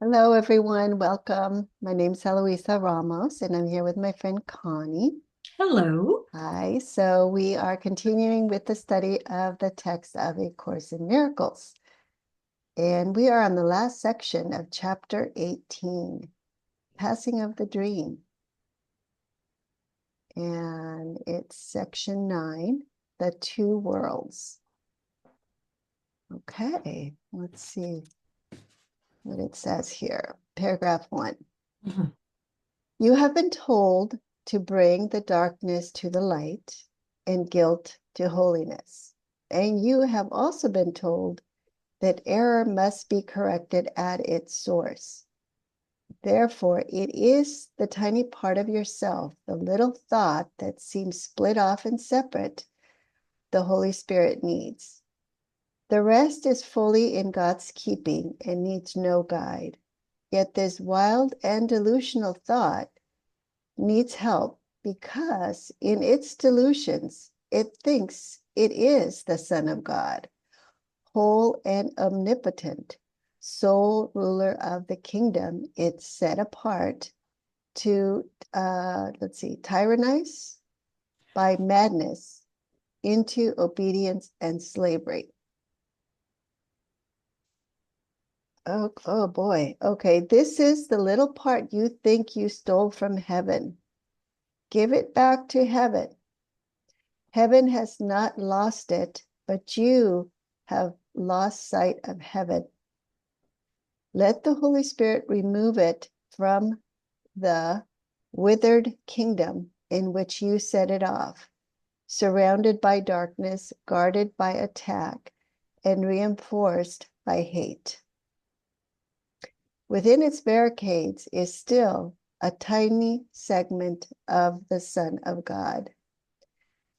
Hello, everyone. Welcome. My name's Eloisa Ramos, and I'm here with my friend Connie. Hello. Hi. So we are continuing with the study of the text of A Course in Miracles. And we are on the last section of chapter 18, Passing of the Dream. And it's section 9, The Two Worlds. Okay, let's see what it says here. Paragraph 1. Mhm. You have been told to bring the darkness to the light and guilt to holiness. And you have also been told that error must be corrected at its source. Therefore, it is the tiny part of yourself, the little thought that seems split off and separate, the Holy Spirit needs. The rest is fully in God's keeping and needs no guide. Yet this wild and delusional thought needs help because in its delusions, it thinks it is the Son of God, whole and omnipotent, sole ruler of the kingdom. It's set apart to, tyrannize by madness into obedience and slavery. Oh boy. Okay, this is the little part you think you stole from heaven. Give it back to heaven. Heaven has not lost it, but you have lost sight of heaven. Let the Holy Spirit remove it from the withered kingdom in which you set it off, surrounded by darkness, guarded by attack, and reinforced by hate. Within its barricades is still a tiny segment of the Son of God,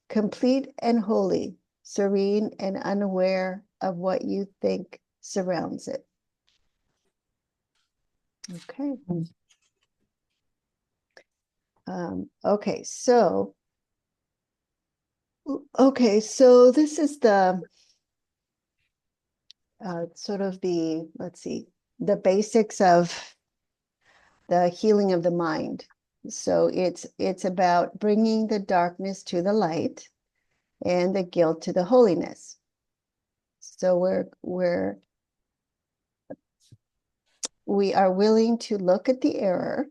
complete and holy, serene and unaware of what you think surrounds it. Okay. Okay, so this is the sort of the, the basics of the healing of the mind. So it's about bringing the darkness to the light and the guilt to the holiness. So we are willing to look at the error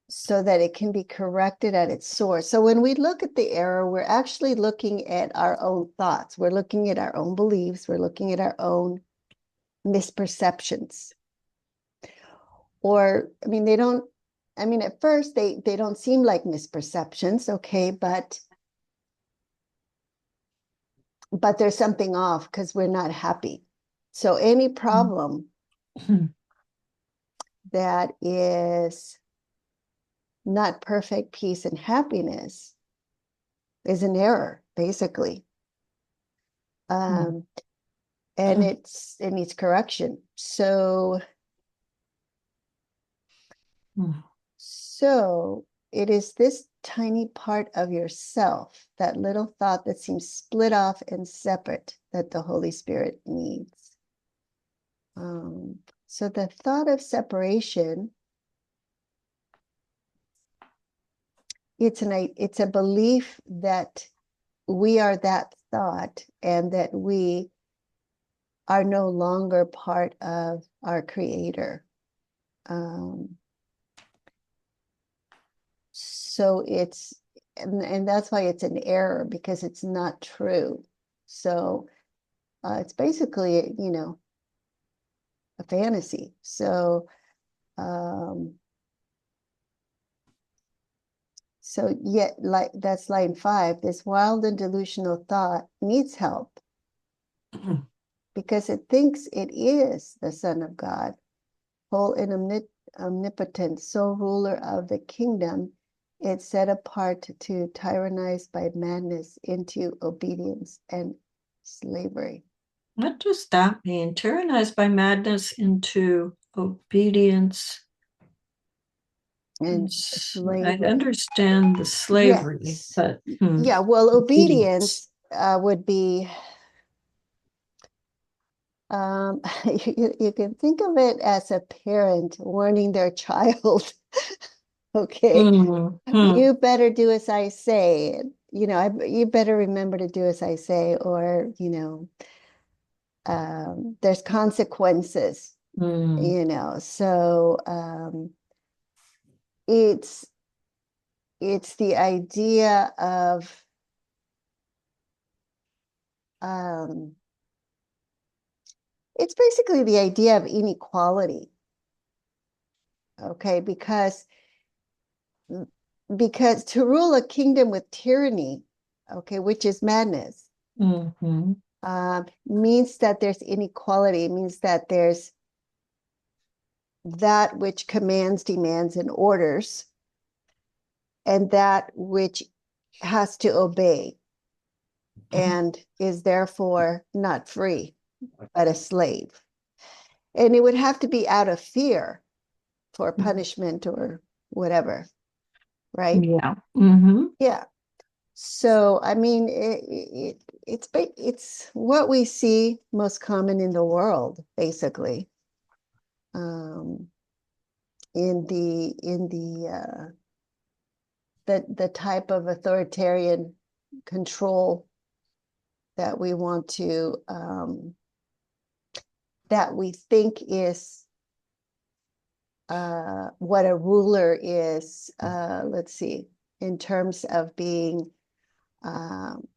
so that it can be corrected at its source. So when we look at the error, we're actually looking at our own thoughts. We're looking at our own beliefs. We're looking at our own misperceptions. Or, I mean, at first they don't seem like misperceptions, okay, but there's something off because we're not happy. So any problem that is not perfect peace and happiness is an error, basically. And it needs correction. So it is this tiny part of yourself, that little thought that seems split off and separate, that the Holy Spirit needs. So the thought of separation, it's a belief that we are that thought and that we are no longer part of our Creator. So and that's why it's an error, because it's not true. So it's basically, a fantasy. So yet, like, that's line 5, this wild and delusional thought needs help because it thinks it is the Son of God, whole and omnipotent, sole ruler of the kingdom. It's set apart to tyrannize by madness into obedience and slavery. What does that mean? Tyrannize by madness into obedience. And I slavery. understand the slavery, Yes. but Yeah, well, obedience would be You can think of it as a parent warning their child, okay, Mm-hmm. you better do as I say. You better remember to do as I say, or, there's consequences, Mm. So it's the idea of um, it's basically the idea of inequality, okay, because to rule a kingdom with tyranny, okay, which is madness, Mm-hmm. means that there's inequality. It means that there's that which commands, demands, and orders, and that which has to obey and is therefore not free, but a slave. And it would have to be out of fear for punishment or whatever, right? Yeah. Mm-hmm. Yeah. So, I mean, it's what we see most common in the world, basically, um, in the type of authoritarian control that we want to that we think is what a ruler is. Let's see, in terms of being um,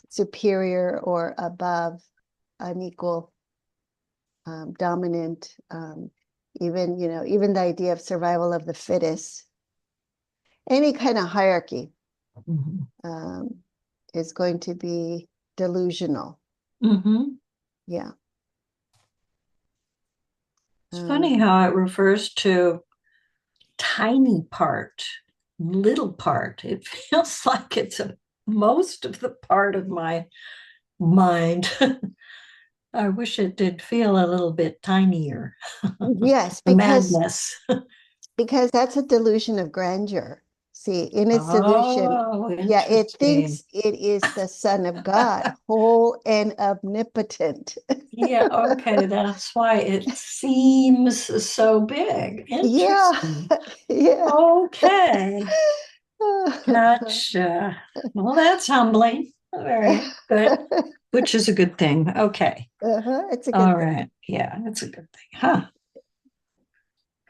superior or above, unequal, dominant, even the idea of survival of the fittest, any kind of hierarchy Mm-hmm. um, is going to be delusional. Mm-hmm. Yeah. It's funny how it refers to tiny part, little part. It feels like it's most of the part of my mind. I wish it did feel a little bit tinier. Yes, The because madness. that's a delusion of grandeur. See, in its delusion, Oh, yeah, it interesting. thinks it is the Son of God, whole and omnipotent. Yeah, okay, that's why it seems so big. Yeah, Interesting. yeah. Okay, gotcha. Well, that's humbling. Very good, which is a good thing. Okay. It's a All good thing. right. Yeah, that's a good thing. Huh.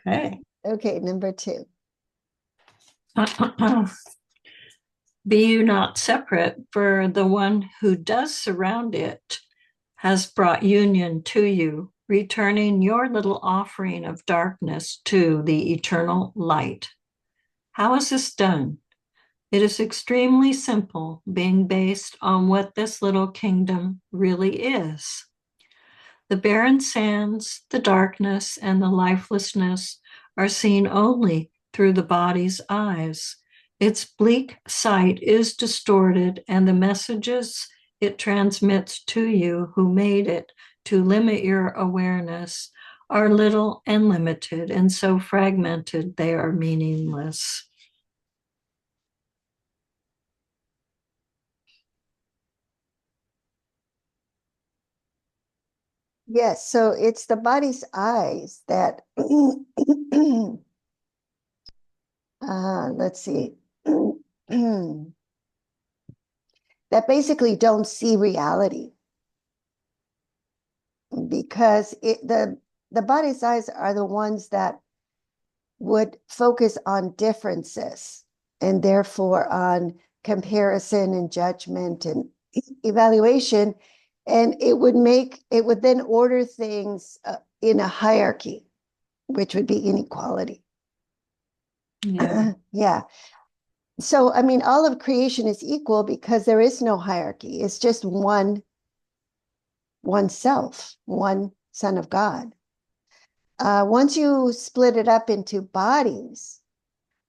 Okay. Okay, number two. Be you not separate, for the one who does surround it has brought union to you, returning your little offering of darkness to the eternal light. How is this done? It is extremely simple, being based on what this little kingdom really is. The barren sands, the darkness, and the lifelessness are seen only through the body's eyes. Its bleak sight is distorted, and the messages it transmits to you who made it to limit your awareness are little and limited, and so fragmented they are meaningless. Yes, so it's the body's eyes that, let's see, that basically don't see reality because the body's eyes are the ones that would focus on differences and therefore on comparison and judgment and evaluation. And it would then order things in a hierarchy, which would be inequality. Yeah. Yeah. So, I mean, all of creation is equal because there is no hierarchy. It's just one self, one Son of God. Once you split it up into bodies,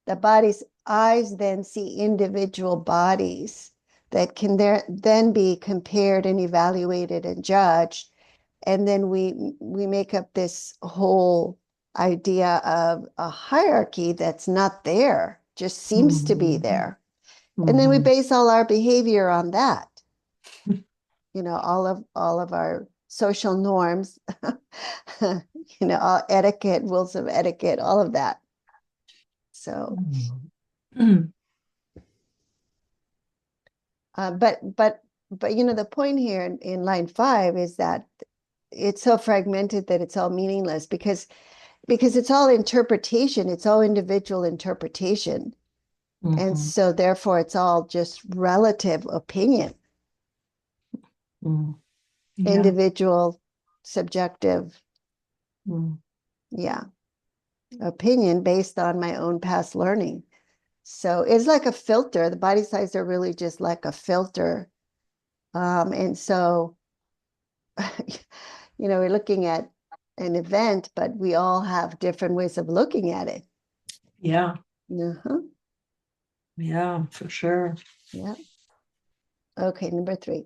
the body's eyes then see individual bodies that can then be compared and evaluated and judged. And then we make up this whole idea of a hierarchy that's not there, just seems to be Mm-hmm. there. And then we Mm-hmm. base all our behavior on that. All of our social norms, all etiquette, rules of etiquette, all of that. So, but the point here in line 5 is that it's so fragmented that it's all meaningless because it's all interpretation, it's all individual interpretation. And so therefore it's all just relative opinion. Yeah. Individual, subjective, yeah, opinion based on my own past learning. So it's like a filter. The body sides are really just like a filter. And so, we're looking at an event, but we all have different ways of looking at it. Yeah. Uh-huh. Yeah, for sure. Yeah. Okay, number 3.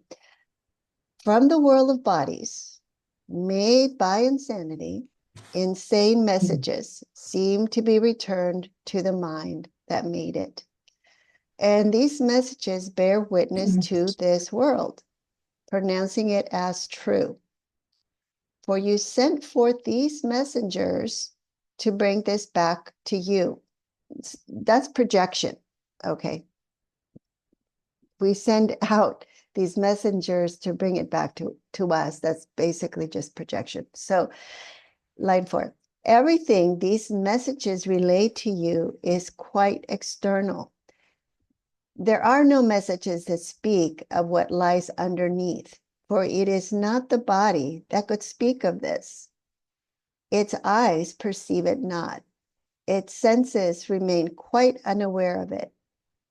From the world of bodies made by insanity, insane messages seem to be returned to the mind that made it. And these messages bear witness to this world, pronouncing it as true. For you sent forth these messengers to bring this back to you. That's projection. Okay. We send out these messengers to bring it back to us. That's basically just projection. So, line 4. Everything these messages relay to you is quite external. There are no messages that speak of what lies underneath, for it is not the body that could speak of this. Its eyes perceive it not. Its senses remain quite unaware of it.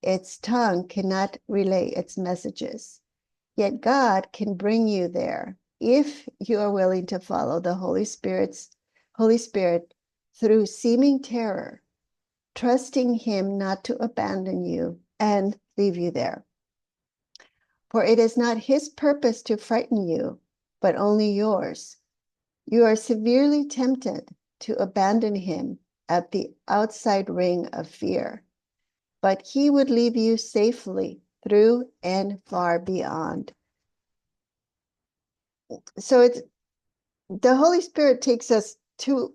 Its tongue cannot relay its messages. Yet God can bring you there if you are willing to follow the Holy Spirit through seeming terror, trusting Him not to abandon you and leave you there. For it is not His purpose to frighten you, but only yours. You are severely tempted to abandon Him at the outside ring of fear, but He would leave you safely through and far beyond. So it's the Holy Spirit takes us to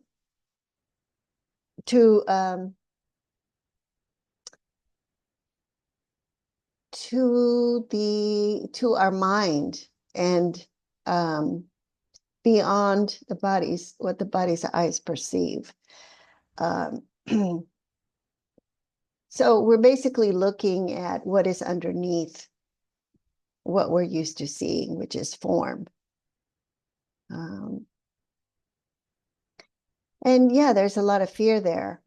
our mind and beyond the body's what the body's eyes perceive. So we're basically looking at what is underneath what we're used to seeing, which is form. And yeah, there's a lot of fear there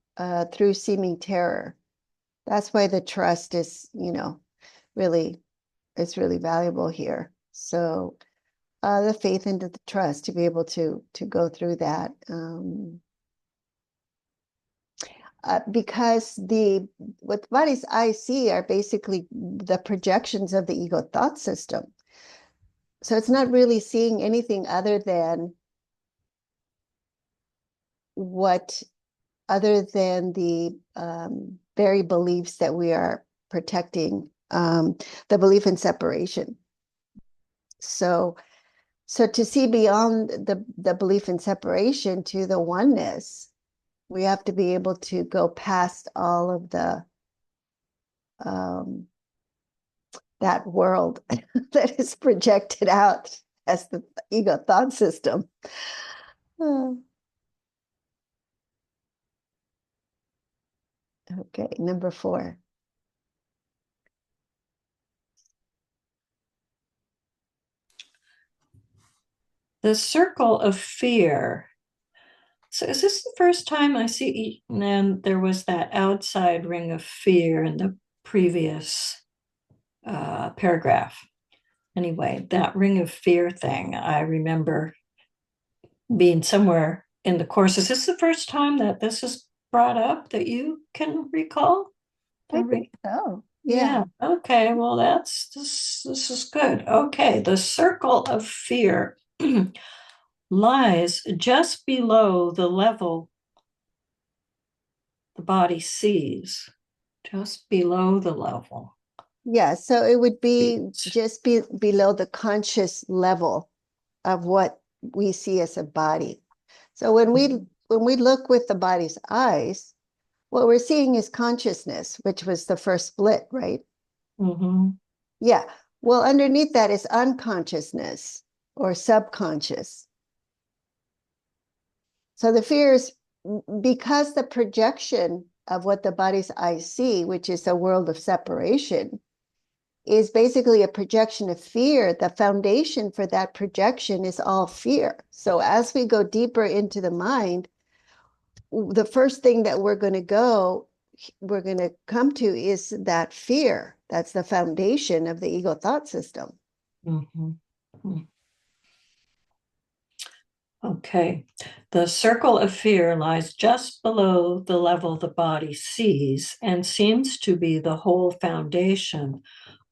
through seeming terror. That's why the trust is, really, it's really valuable here. So the faith into the trust to be able to go through that. Because what the body's eyes see are basically the projections of the ego thought system. So it's not really seeing anything other than the very beliefs that we are protecting, the belief in separation. So to see beyond the belief in separation to the oneness, we have to be able to go past all of the that world that is projected out as the ego thought system. Okay, number 4. The circle of fear. So is this the first time I see, and then there was that outside ring of fear in the previous paragraph. Anyway, that ring of fear thing, I remember being somewhere in the course. Is this the first time that this is brought up that you can recall? I think so. Yeah. Okay. Well, this is good. Okay. The circle of fear lies just below the level the body sees, just below the level. Yeah, so it would be just below the conscious level of what we see as a body. So when we look with the body's eyes, what we're seeing is consciousness, which was the first split, right? Mm-hmm. Yeah. Well, underneath that is unconsciousness or subconscious. So the fear is because the projection of what the body's eyes see, which is a world of separation, is basically a projection of fear. The foundation for that projection is all fear. So as we go deeper into the mind, the first thing that we're going to come to is that fear. That's the foundation of the ego thought system. Mm-hmm. Okay. The circle of fear lies just below the level the body sees and seems to be the whole foundation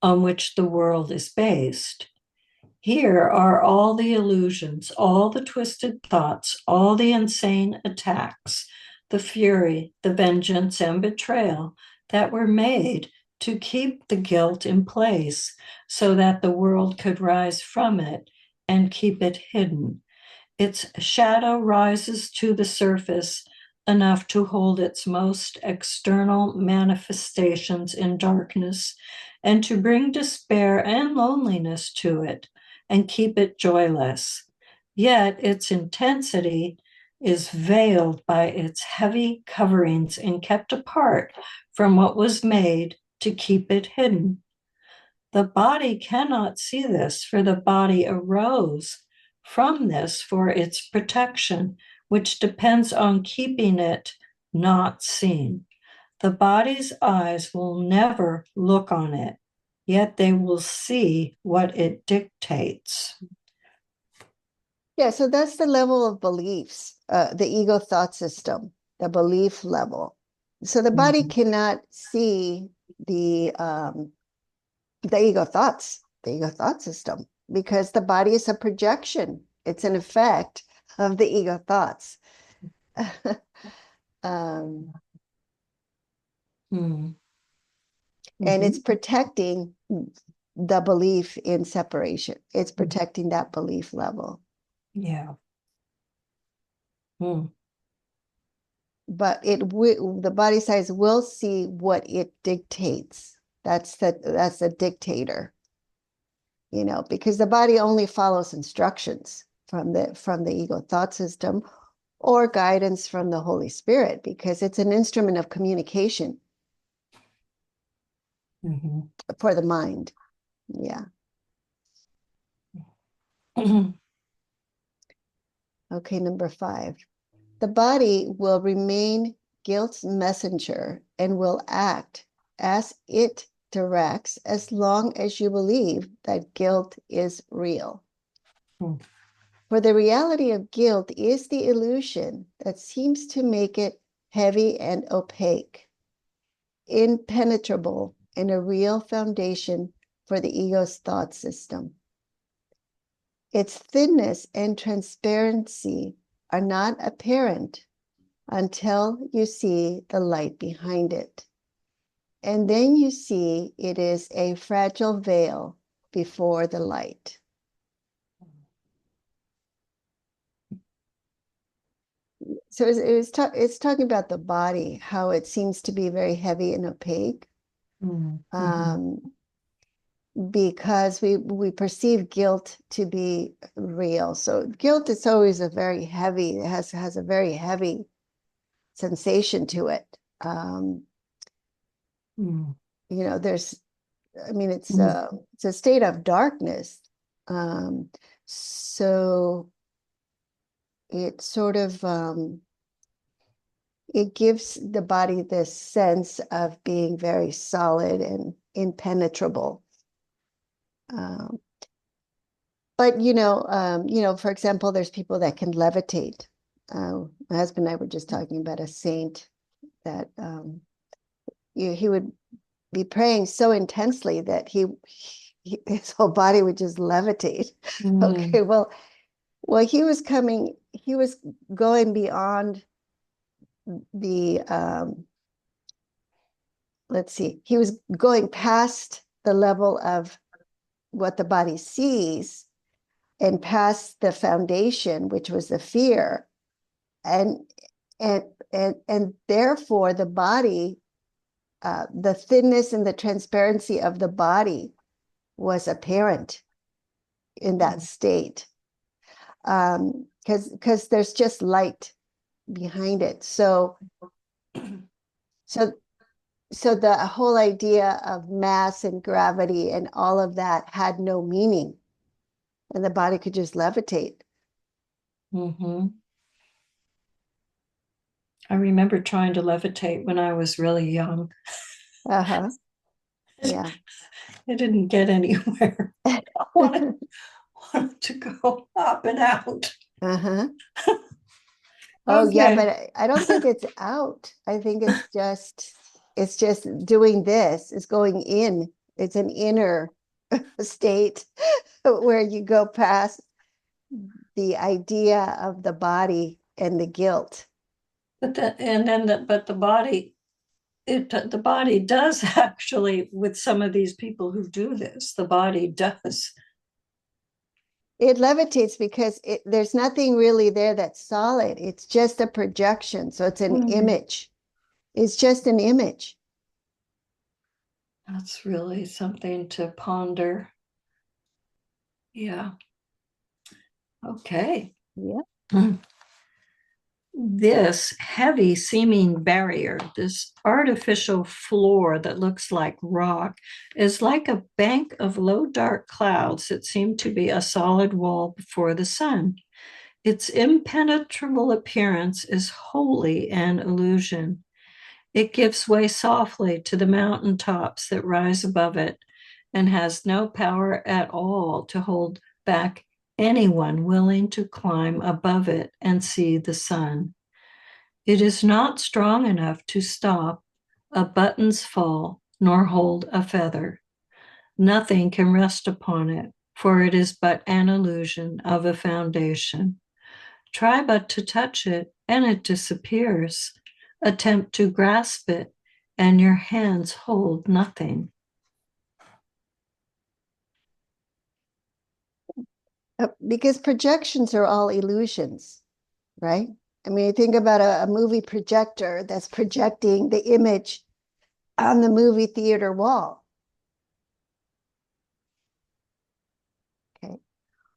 on which the world is based. Here are all the illusions, all the twisted thoughts, all the insane attacks, the fury, the vengeance, and betrayal that were made to keep the guilt in place so that the world could rise from it and keep it hidden. Its shadow rises to the surface enough to hold its most external manifestations in darkness and to bring despair and loneliness to it and keep it joyless. Yet its intensity is veiled by its heavy coverings and kept apart from what was made to keep it hidden. The body cannot see this, for the body arose from this for its protection, which depends on keeping it not seen. The body's eyes will never look on it, yet they will see what it dictates. Yeah, so that's the level of beliefs, the ego thought system, the belief level. So the body cannot see the ego thoughts, the ego thought system, because the body is a projection. It's an effect of the ego thoughts. um, Mm-hmm. and it's protecting the belief in separation. It's protecting that belief level. Yeah. Mm. But the body size will see what it dictates. That's the dictator, because the body only follows instructions from the ego thought system or guidance from the Holy Spirit, because it's an instrument of communication Mm-hmm. for the mind. Yeah. Okay, number 5. The body will remain guilt's messenger and will act as it directs as long as you believe that guilt is real. Mm. For the reality of guilt is the illusion that seems to make it heavy and opaque, impenetrable, and a real foundation for the ego's thought system. Its thinness and transparency are not apparent until you see the light behind it. And then you see it is a fragile veil before the light. So it's talking about the body, how it seems to be very heavy and opaque, because we perceive guilt to be real. So guilt is always it has a very heavy sensation to it. There's, it's a state of darkness. So it sort of it gives the body this sense of being very solid and impenetrable. But for example, there's people that can levitate. My husband and I were just talking about a saint that he would be praying so intensely that his whole body would just levitate. Okay, well, he was going beyond the let's see, he was going past the level of what the body sees, and past the foundation, which was the fear, and therefore the body, the thinness and the transparency of the body was apparent in that state, because there's just light behind it. So the whole idea of mass and gravity and all of that had no meaning, and the body could just levitate. Mm-hmm. I remember trying to levitate when I was really young. Uh-huh. Yeah. I didn't get anywhere. I wanted to go up and out. Uh-huh. Oh yeah, Okay. but I don't think it's out. I think it's just doing this. It's going in. It's an inner state where you go past the idea of the body and the guilt. But the body, the body does actually, with some of these people who do this, the body does. It levitates because there's nothing really there that's solid. It's just a projection. So it's an image. It's just an image. That's really something to ponder. Yeah. Okay. Yeah. This heavy seeming barrier, this artificial floor that looks like rock, is like a bank of low dark clouds that seem to be a solid wall before the sun. Its impenetrable appearance is wholly an illusion. It gives way softly to the mountain tops that rise above it and has no power at all to hold back anyone willing to climb above it and see the sun. It is not strong enough to stop a button's fall nor hold a feather. Nothing can rest upon it, for it is but an illusion of a foundation. Try but to touch it, and it disappears. Attempt to grasp it, and your hands hold nothing. Because projections are all illusions, right? I mean, you think about a movie projector that's projecting the image on the movie theater wall. Okay.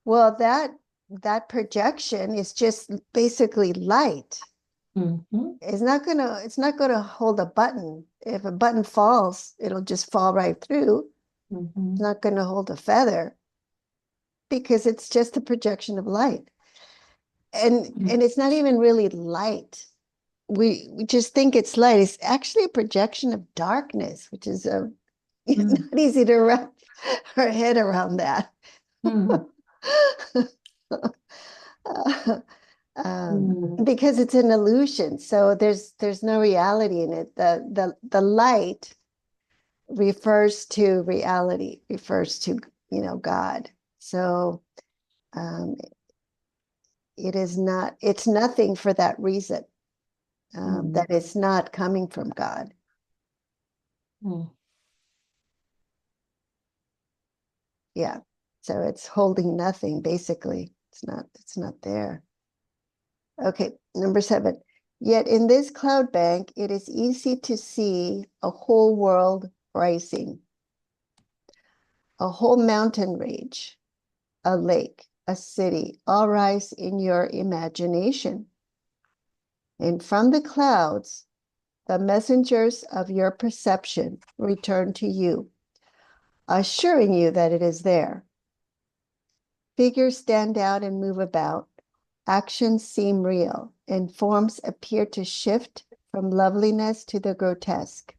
Well, that projection is just basically light. Mm-hmm. It's not gonna hold a button. If a button falls, it'll just fall right through. Mm-hmm. It's not gonna hold a feather because it's just a projection of light. And it's not even really light. We just think it's light. It's actually a projection of darkness, which is not easy to wrap our head around that. Because it's an illusion, so there's no reality in it. The light refers to reality, refers to God. So it's nothing for that reason, that it's not coming from God. Yeah, so it's holding nothing, basically. It's not there. Okay, number 7. Yet in this cloud bank, it is easy to see a whole world rising, a whole mountain range, a lake, a city, all rise in your imagination. And from the clouds, the messengers of your perception return to you, assuring you that it is there. Figures stand out and move about. Actions seem real, and forms appear to shift from loveliness to the grotesque.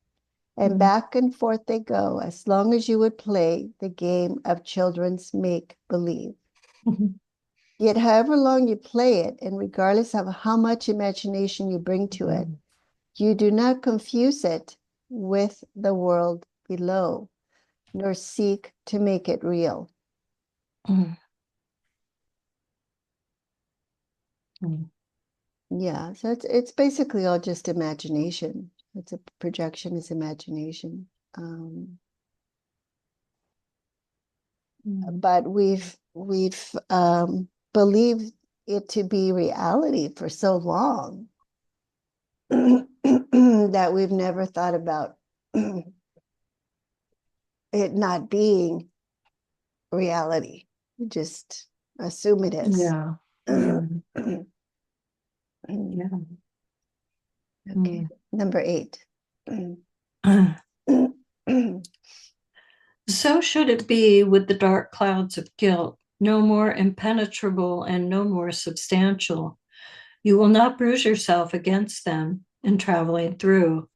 And back and forth they go, as long as you would play the game of children's make-believe. Yet however long you play it, and regardless of how much imagination you bring to it, you do not confuse it with the world below, nor seek to make it real. Yeah, so it's basically all just imagination. It's a projection, is imagination. but we've believed it to be reality for so long that we've never thought about it not being reality. We just assume it is. Yeah. Yeah. Yeah. Okay, number 8. So should it be with the dark clouds of guilt, no more impenetrable and no more substantial. You will not bruise yourself against them in traveling through.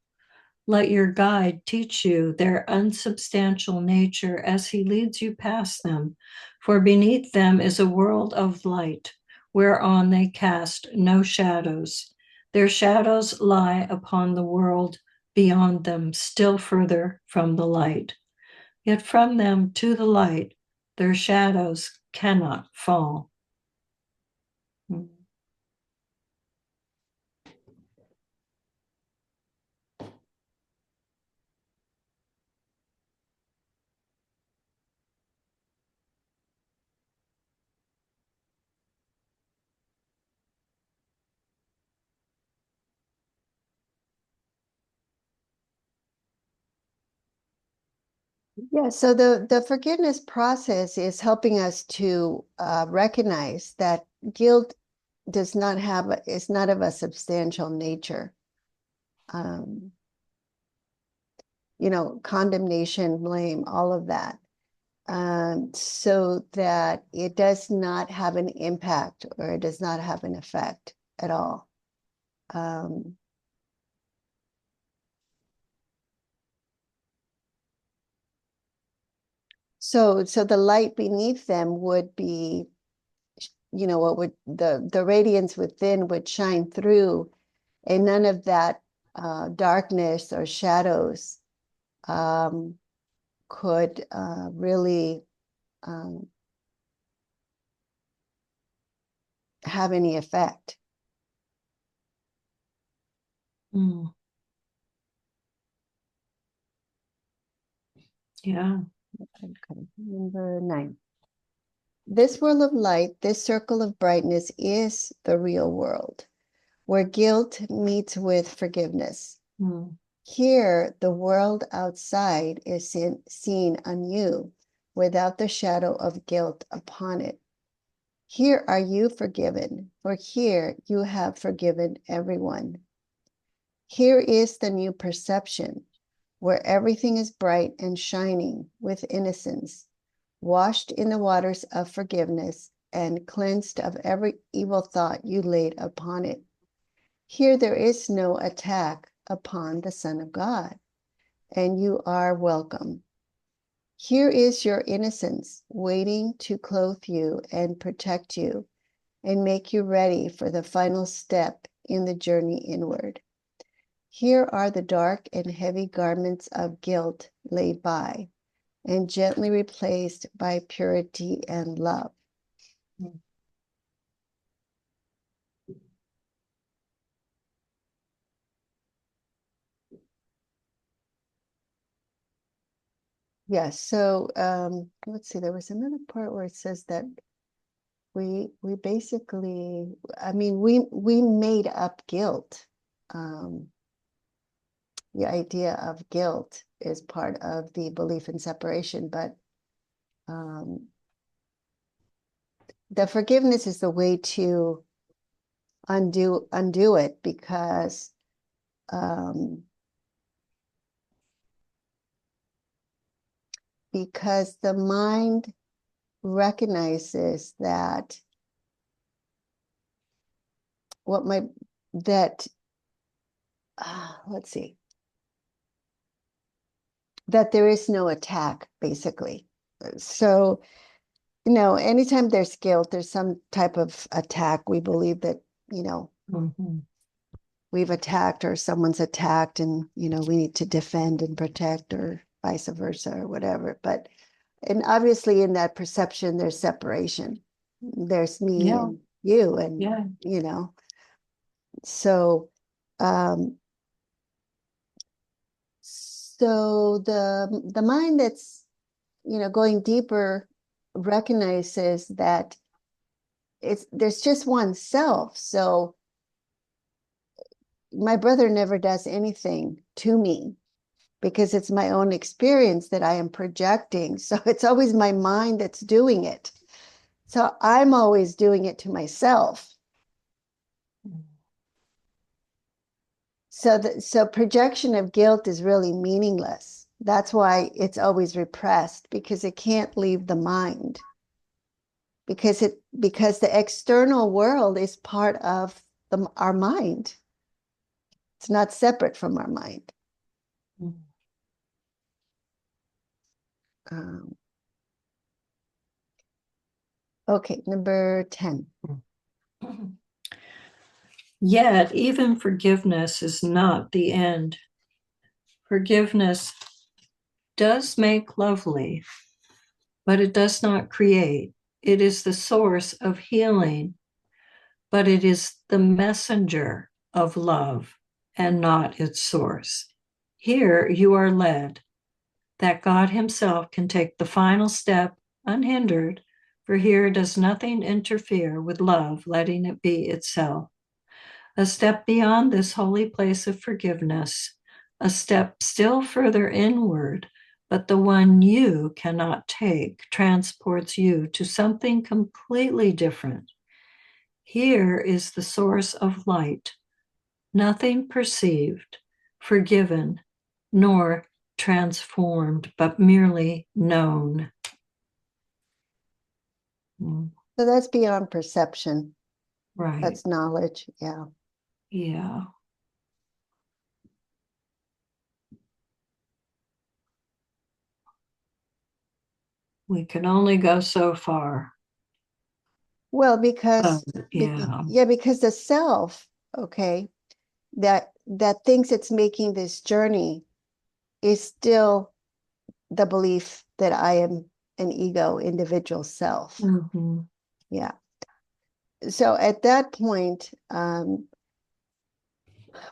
Let your guide teach you their unsubstantial nature as he leads you past them, for beneath them is a world of light, whereon they cast no shadows. Their shadows lie upon the world beyond them, still further from the light. Yet from them to the light, their shadows cannot fall. Yeah, so the forgiveness process is helping us to recognize that guilt does not have is not of a substantial nature. Um, condemnation, blame, all of that, so that it does not have an impact or it does not have an effect at all. So the light beneath them would be, what would the radiance within would shine through, and none of that darkness or shadows could really have any effect. Mm. Yeah. Okay. Number 9. This world of light, this circle of brightness is the real world, where guilt meets with forgiveness. Mm. Here, the world outside is seen anew, without the shadow of guilt upon it. Here are you forgiven, for here you have forgiven everyone. Here is the new perception, where everything is bright and shining with innocence, washed in the waters of forgiveness and cleansed of every evil thought you laid upon it. Here there is no attack upon the Son of God, and you are welcome. Here is your innocence waiting to clothe you and protect you and make you ready for the final step in the journey inward. Here are the dark and heavy garments of guilt laid by and gently replaced by purity and love. Yes, so let's see, there was another part where it says that we basically, we made up guilt. The idea of guilt is part of the belief in separation, but the forgiveness is the way to undo it, because the mind recognizes that what my that let's see, that there is no attack, basically. So anytime there's guilt, there's some type of attack. We believe that Mm-hmm. we've attacked or someone's attacked, and we need to defend and protect, or vice versa, or whatever. And obviously in that perception there's separation. There's me Yeah. and you, and Yeah. So so the mind that's going deeper recognizes that there's just one self. So my brother never does anything to me because it's my own experience that I am projecting. So it's always my mind that's doing it. So I'm always doing it to myself. So projection of guilt is really meaningless. That's why it's always repressed, because it can't leave the mind. Because the external world is part of our mind. It's not separate from our mind. Okay, number 10. Yet, even forgiveness is not the end. Forgiveness does make lovely, but it does not create. It is the source of healing, but it is the messenger of love and not its source. Here you are led that God Himself can take the final step unhindered, for here does nothing interfere with love, letting it be itself. A step beyond this holy place of forgiveness, a step still further inward, but the one you cannot take, transports you to something completely different. Here is the source of light, nothing perceived, forgiven, nor transformed, but merely known. So that's beyond perception. Right. That's knowledge. Yeah. Yeah. We can only go so far. Well, because Yeah. because the self, okay, that thinks it's making this journey is still the belief that I am an ego individual self. Mm-hmm. Yeah. So at that point,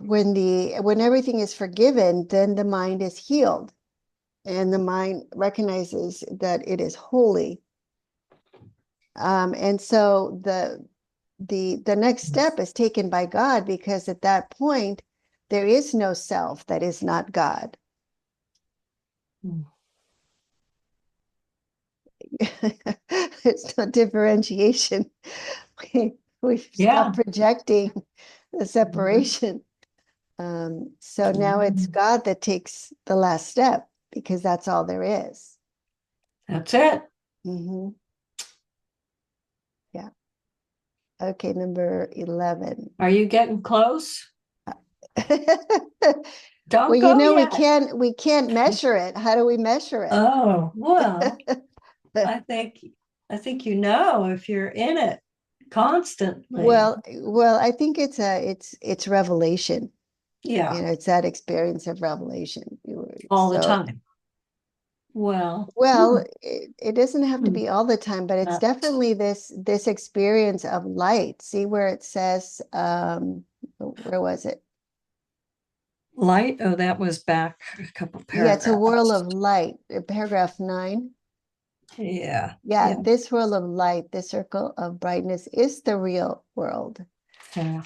when everything is forgiven, then the mind is healed, and the mind recognizes that it is holy. And so the next step is taken by God, because at that point there is no self that is not God. It's no differentiation. We stop projecting the separation. So now it's God that takes the last step, because that's all there is. That's it. Mm-hmm. Yeah. Okay, number 11. Are you getting close? Don't Well, go yet. we can't measure it. How do we measure it? Oh, well, I think you know if you're in it constantly. Well, I think it's revelation. Yeah. It's that experience of revelation. All the time. Well, it doesn't have to be all the time, but it's definitely this experience of light. See where it says, where was it? Light. Oh, that was back a couple paragraphs. Yeah, it's a world of light. Paragraph 9. Yeah. This world of light, this circle of brightness is the real world. Yeah.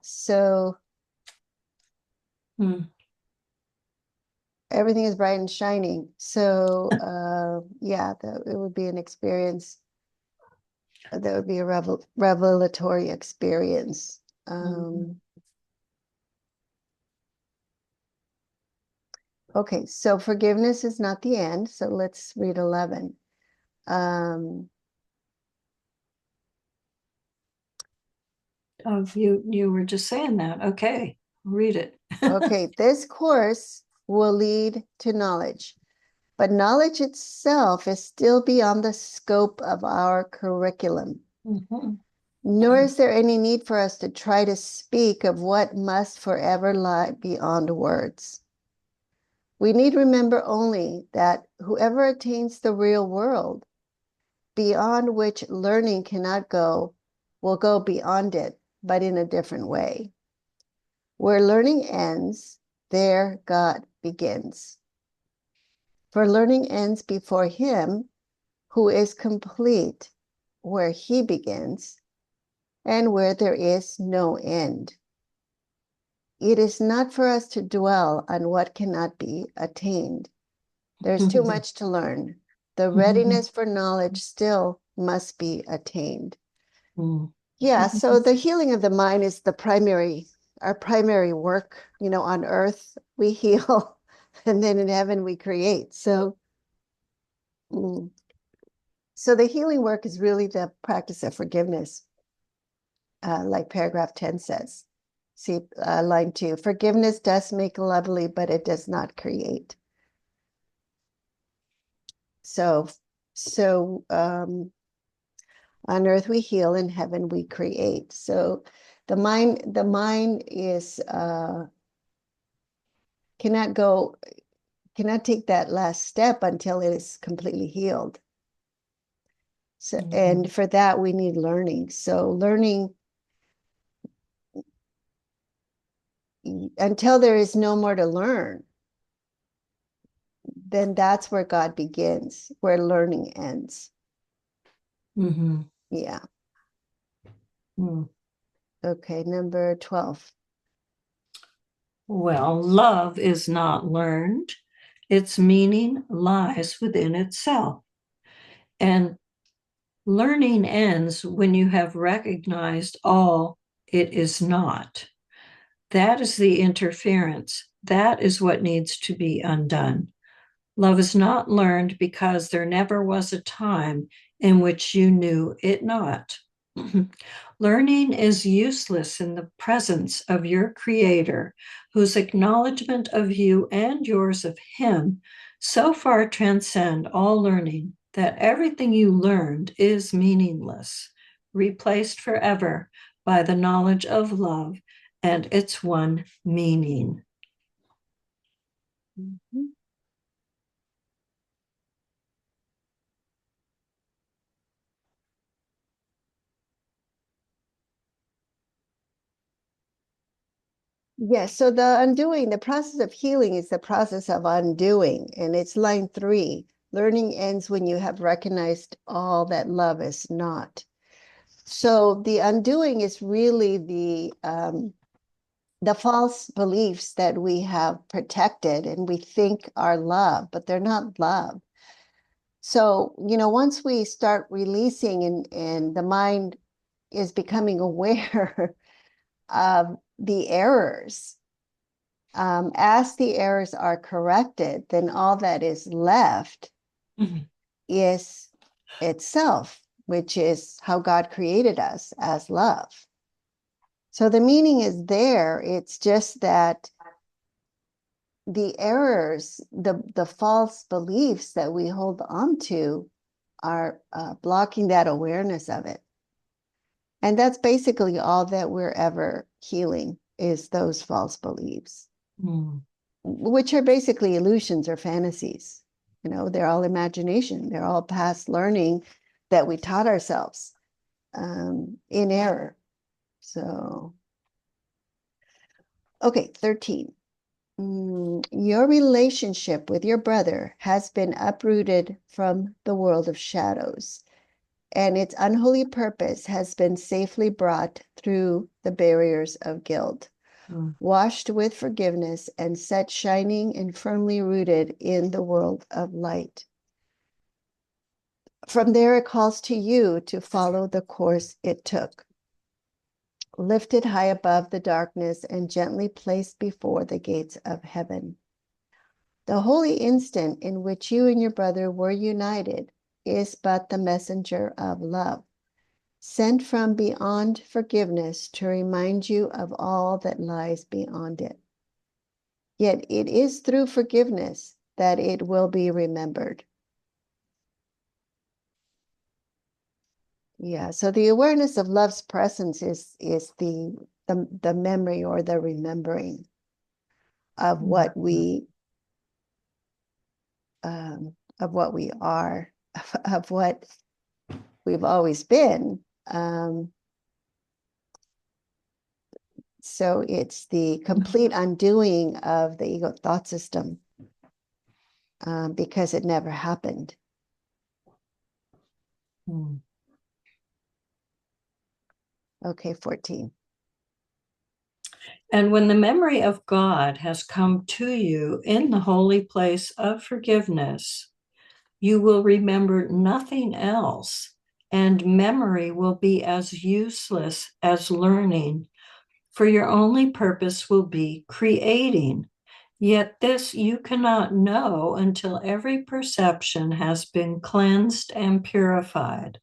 So everything is bright and shining. So it would be an experience. That would be a revelatory experience. Okay, so forgiveness is not the end. So let's read 11. You were just saying that. Okay, read it. Okay, this course will lead to knowledge, but knowledge itself is still beyond the scope of our curriculum. Nor is there any need for us to try to speak of what must forever lie beyond words. We need remember only that whoever attains the real world, beyond which learning cannot go, will go beyond it, but in a different way. Where learning ends, there God begins. For learning ends before him who is complete, where he begins, and where there is no end. It is not for us to dwell on what cannot be attained. There's too much to learn. The readiness for knowledge still must be attained. Yeah, so the healing of the mind is our primary work. On earth we heal, and then in heaven we create. So the healing work is really the practice of forgiveness, like paragraph 10 says. See, line 2, forgiveness does make lovely, but it does not create. So on earth we heal, in heaven we create. So the mind is cannot take that last step until it is completely healed. So, and for that we need learning. So learning until there is no more to learn, then that's where God begins, where learning ends. Yeah. Okay, number 12. Well, love is not learned. Its meaning lies within itself. And learning ends when you have recognized all it is not. That is the interference. That is what needs to be undone. Love is not learned because there never was a time in which you knew it not. Learning is useless in the presence of your Creator, whose acknowledgement of you and yours of Him so far transcend all learning that everything you learned is meaningless, replaced forever by the knowledge of love and its one meaning. Yes, so the process of healing is the process of undoing, and it's line 3. Learning ends when you have recognized all that love is not. So the undoing is really the false beliefs that we have protected and we think are love, but they're not love. So, once we start releasing and the mind is becoming aware of the errors, as the errors are corrected, then all that is left is itself, which is how God created us, as love. So the meaning is there. It's just that the errors, the false beliefs that we hold on to are blocking that awareness of it. And that's basically all that we're ever healing, is those false beliefs, which are basically illusions or fantasies. They're all imagination. They're all past learning that we taught ourselves in error. So, okay, 13. Your relationship with your brother has been uprooted from the world of shadows, and its unholy purpose has been safely brought through the barriers of guilt, washed with forgiveness, and set shining and firmly rooted in the world of light. From there, it calls to you to follow the course it took, lifted high above the darkness and gently placed before the gates of heaven. The holy instant in which you and your brother were united is but the messenger of love, sent from beyond forgiveness to remind you of all that lies beyond it. Yet it is through forgiveness that it will be remembered. Yeah, so the awareness of love's presence is the memory or the remembering of what we are, of what we've always been. So it's the complete undoing of the ego thought system. because it never happened. Mm. Okay, 14. And when the memory of God has come to you in the holy place of forgiveness, you will remember nothing else, and memory will be as useless as learning, for your only purpose will be creating. Yet this you cannot know until every perception has been cleansed and purified,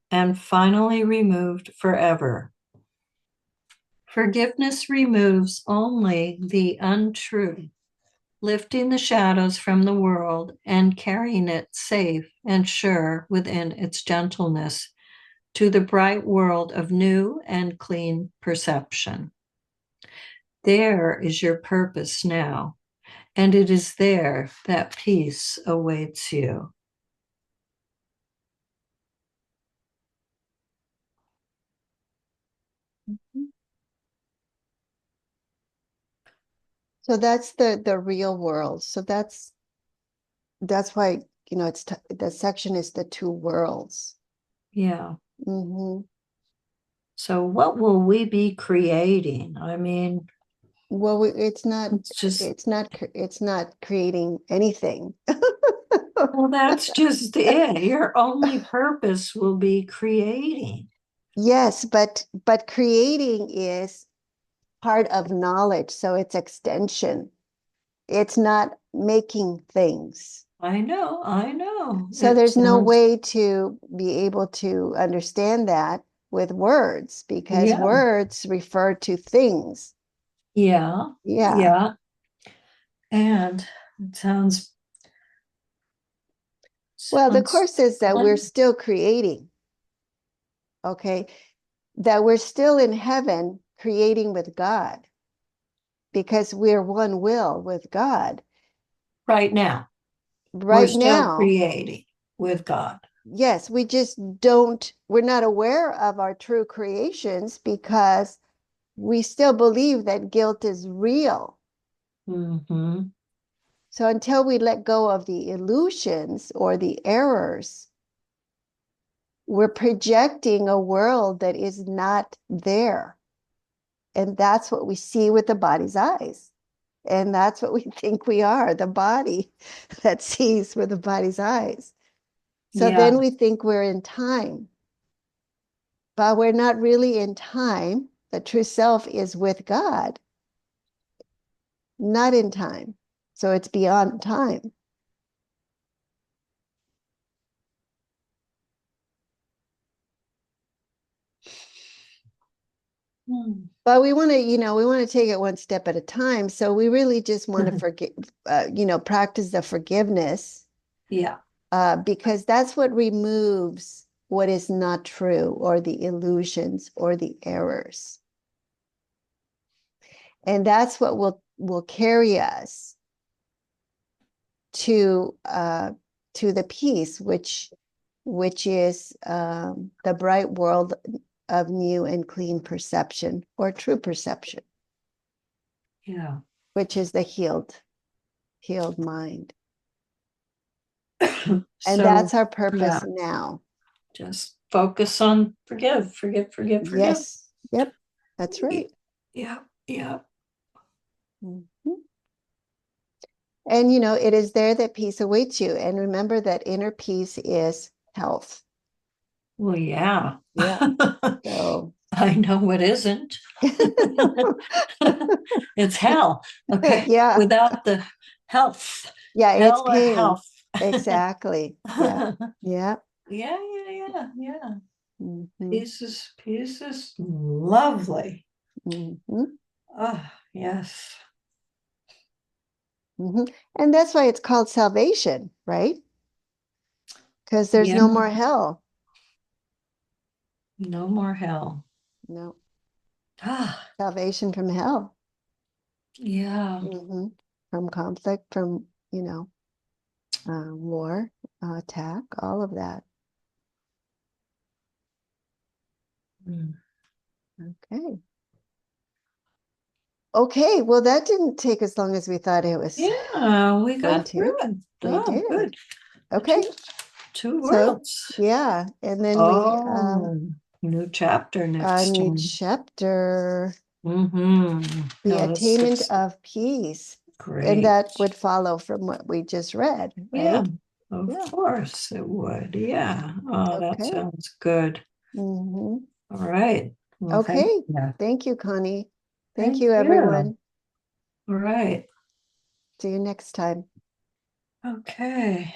and finally removed forever. Forgiveness removes only the untrue, lifting the shadows from the world and carrying it safe and sure within its gentleness to the bright world of new and clean perception. There is your purpose now, and it is there that peace awaits you. So that's the real world. So that's why, it's the section is the two worlds. Yeah. Mm-hmm. So, what will we be creating? I mean, Well, it's not it's just, it's not creating anything. well, that's just it. Your only purpose will be creating. Yes, but creating is part of knowledge, so it's extension. It's not making things. I know, I know. So It there's no sounds, way to be able to understand that with words because yeah, words refer to things. yeah, Yeah. yeah. And it Well, the sounds course says that we're fun. still creating, okay? That we're still in heaven creating with God because we're one will with God. Right now. We're Right still now, creating with God. yes, we're not aware of our true creations because we still believe that guilt is real. Mm-hmm. So until we let go of the illusions or the errors, we're projecting a world that is not there. And that's what we see with the body's eyes. And that's what we think we are, the body that sees with the body's eyes. So then Yeah, we think we're in time, but we're not really in time. The true self is with God, not in time. So it's beyond time. mm. But we want to, we want to take it one step at a time. So we really just want to forgive, practice the forgiveness, Yeah, because that's what removes what is not true or the illusions or the errors. And that's what will carry us to the peace, which is the bright world of new and clean perception or true perception, yeah. which is the healed mind. And So, that's our purpose yeah, now. just focus on forgive, forgive, forgive, forgive. Yes. Yep. That's right. Yeah, yeah. Mhm. And it is there that peace awaits you. And remember that inner peace is health. Well, yeah. Yeah. So I know what isn't. It's hell. Okay. yeah. Without the health, Yeah, it's hell or pain. health. Exactly. Yeah. Yeah, Yeah. yeah, yeah. Hmm. Peace is lovely. Hmm. Oh, yes. Hmm. And that's why it's called salvation, right? Because there's Yeah. no more hell. No more hell. No. Ah, Salvation from hell. yeah. Hmm. From conflict, from, war, attack, all of that. Mm. Okay. Okay, well, that didn't take as long as we thought it was Yeah, we going got to. through it. We Oh, did. good. Okay, Two so worlds. yeah, and then we Oh, new chapter a next new time. chapter, the No, this attainment is of peace, and great. that would follow from what we just read, Yeah, right? of Yeah. course it would. Yeah. Oh, that Okay. sounds good. Hmm. All right. Well, thank Okay. you. Thank you, Connie. Thank Thank you, you. everyone. All right. See you next time. Okay.